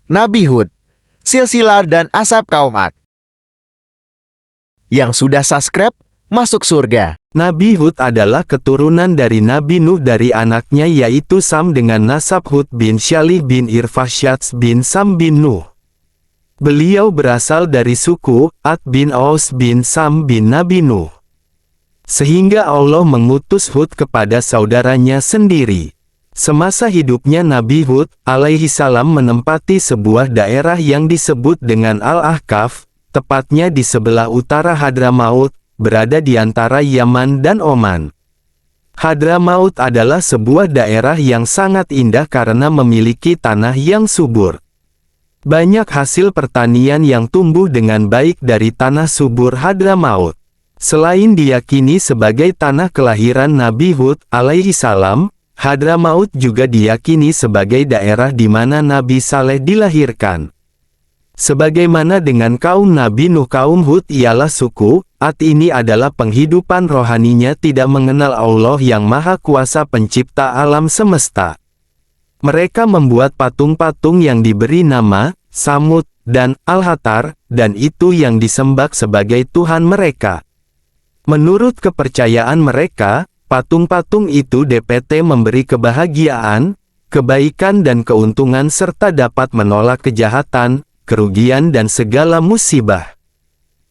Nabi Hud, silsilah dan asap kaum Ad. Yang sudah subscribe, masuk surga. Nabi Hud adalah keturunan dari Nabi Nuh dari anaknya yaitu Sam dengan nasab Hud bin Syalih bin Irfasyad bin Sam bin Nuh. Beliau berasal dari suku Ad bin Aus bin Sam bin Nabi Nuh. Sehingga Allah mengutus Hud kepada saudaranya sendiri. Semasa hidupnya Nabi Hud alaihi salam menempati sebuah daerah yang disebut dengan Al-Ahqaf, tepatnya di sebelah utara Hadramaut, berada di antara Yaman dan Oman. Hadramaut adalah sebuah daerah yang sangat indah karena memiliki tanah yang subur. Banyak hasil pertanian yang tumbuh dengan baik dari tanah subur Hadramaut. Selain diyakini sebagai tanah kelahiran Nabi Hud alaihi salam, Hadramaut juga diyakini sebagai daerah di mana Nabi Saleh dilahirkan. Sebagaimana dengan kaum Nabi Nuh, kaum Hud ialah suku Ad ini adalah penghidupan rohaninya tidak mengenal Allah yang Maha Kuasa Pencipta alam semesta. Mereka membuat patung-patung yang diberi nama Samud dan Al-Hatar, dan itu yang disembah sebagai Tuhan mereka. Menurut kepercayaan mereka, patung-patung itu DPT memberi kebahagiaan, kebaikan dan keuntungan serta dapat menolak kejahatan, kerugian dan segala musibah.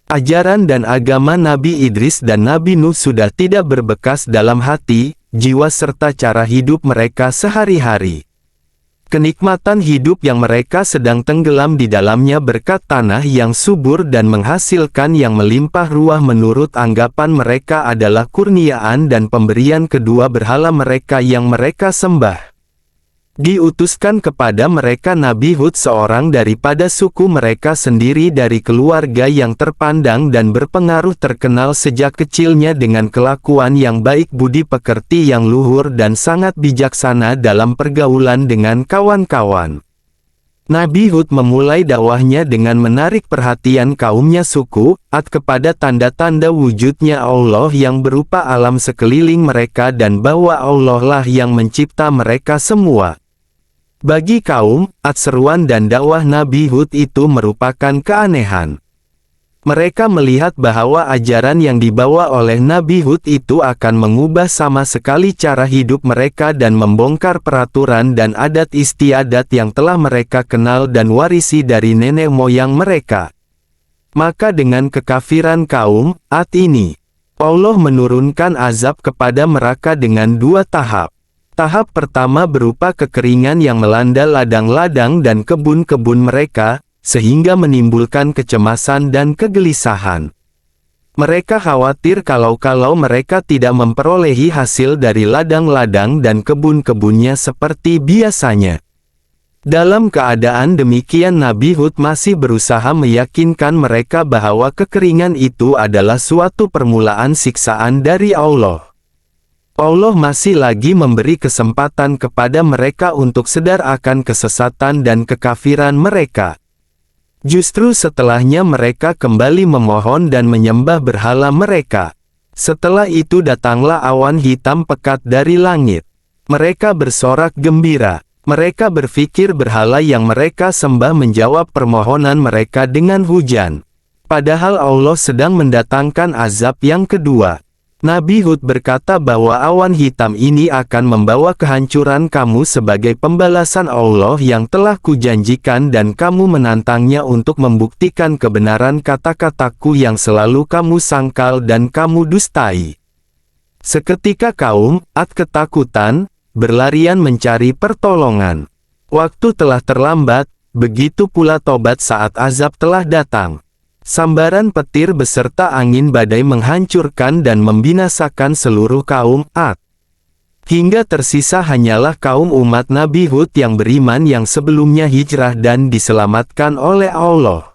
Ajaran dan agama Nabi Idris dan Nabi Nuh sudah tidak berbekas dalam hati, jiwa serta cara hidup mereka sehari-hari. Kenikmatan hidup yang mereka sedang tenggelam di dalamnya berkat tanah yang subur dan menghasilkan yang melimpah ruah menurut anggapan mereka adalah kurniaan dan pemberian kedua berhala mereka yang mereka sembah. Diutuskan kepada mereka Nabi Hud seorang daripada suku mereka sendiri dari keluarga yang terpandang dan berpengaruh terkenal sejak kecilnya dengan kelakuan yang baik, budi pekerti yang luhur dan sangat bijaksana dalam pergaulan dengan kawan-kawan. Nabi Hud memulai dakwahnya dengan menarik perhatian kaumnya suku Ad kepada tanda-tanda wujudnya Allah yang berupa alam sekeliling mereka dan bahwa Allah lah yang mencipta mereka semua. Bagi kaum Ad, seruan dan dakwah Nabi Hud itu merupakan keanehan. Mereka melihat bahwa ajaran yang dibawa oleh Nabi Hud itu akan mengubah sama sekali cara hidup mereka dan membongkar peraturan dan adat istiadat yang telah mereka kenal dan warisi dari nenek moyang mereka. Maka dengan kekafiran kaum Ad ini, Allah menurunkan azab kepada mereka dengan dua tahap. Tahap pertama berupa kekeringan yang melanda ladang-ladang dan kebun-kebun mereka, sehingga menimbulkan kecemasan dan kegelisahan. Mereka khawatir kalau mereka tidak memperolehi hasil dari ladang-ladang dan kebun-kebunnya seperti biasanya. Dalam keadaan demikian Nabi Hud masih berusaha meyakinkan mereka bahwa kekeringan itu adalah suatu permulaan siksaan dari Allah. Allah masih lagi memberi kesempatan kepada mereka untuk sadar akan kesesatan dan kekafiran mereka. Justru setelahnya mereka kembali memohon dan menyembah berhala mereka. Setelah itu datanglah awan hitam pekat dari langit. Mereka bersorak gembira. Mereka berpikir berhala yang mereka sembah menjawab permohonan mereka dengan hujan. Padahal Allah sedang mendatangkan azab yang kedua. Nabi Hud berkata bahwa awan hitam ini akan membawa kehancuran kamu sebagai pembalasan Allah yang telah kujanjikan dan kamu menantangnya untuk membuktikan kebenaran kata-kataku yang selalu kamu sangkal dan kamu dustai. Seketika kaum Ad ketakutan, berlarian mencari pertolongan. Waktu telah terlambat, begitu pula tobat saat azab telah datang. Sambaran petir beserta angin badai menghancurkan dan membinasakan seluruh kaum Ad. Hingga tersisa hanyalah kaum umat Nabi Hud yang beriman yang sebelumnya hijrah dan diselamatkan oleh Allah.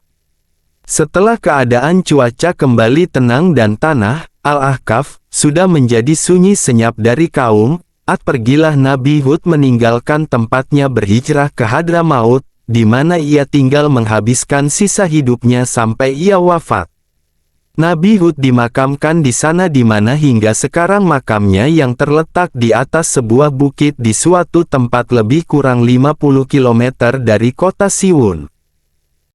Setelah keadaan cuaca kembali tenang dan tanah Al-Ahqaf sudah menjadi sunyi senyap dari kaum Ad, pergilah Nabi Hud meninggalkan tempatnya berhijrah ke Hadramaut, di mana ia tinggal menghabiskan sisa hidupnya sampai ia wafat. Nabi Hud dimakamkan di sana di mana hingga sekarang makamnya yang terletak di atas sebuah bukit di suatu tempat lebih kurang 50 km dari kota Siwon.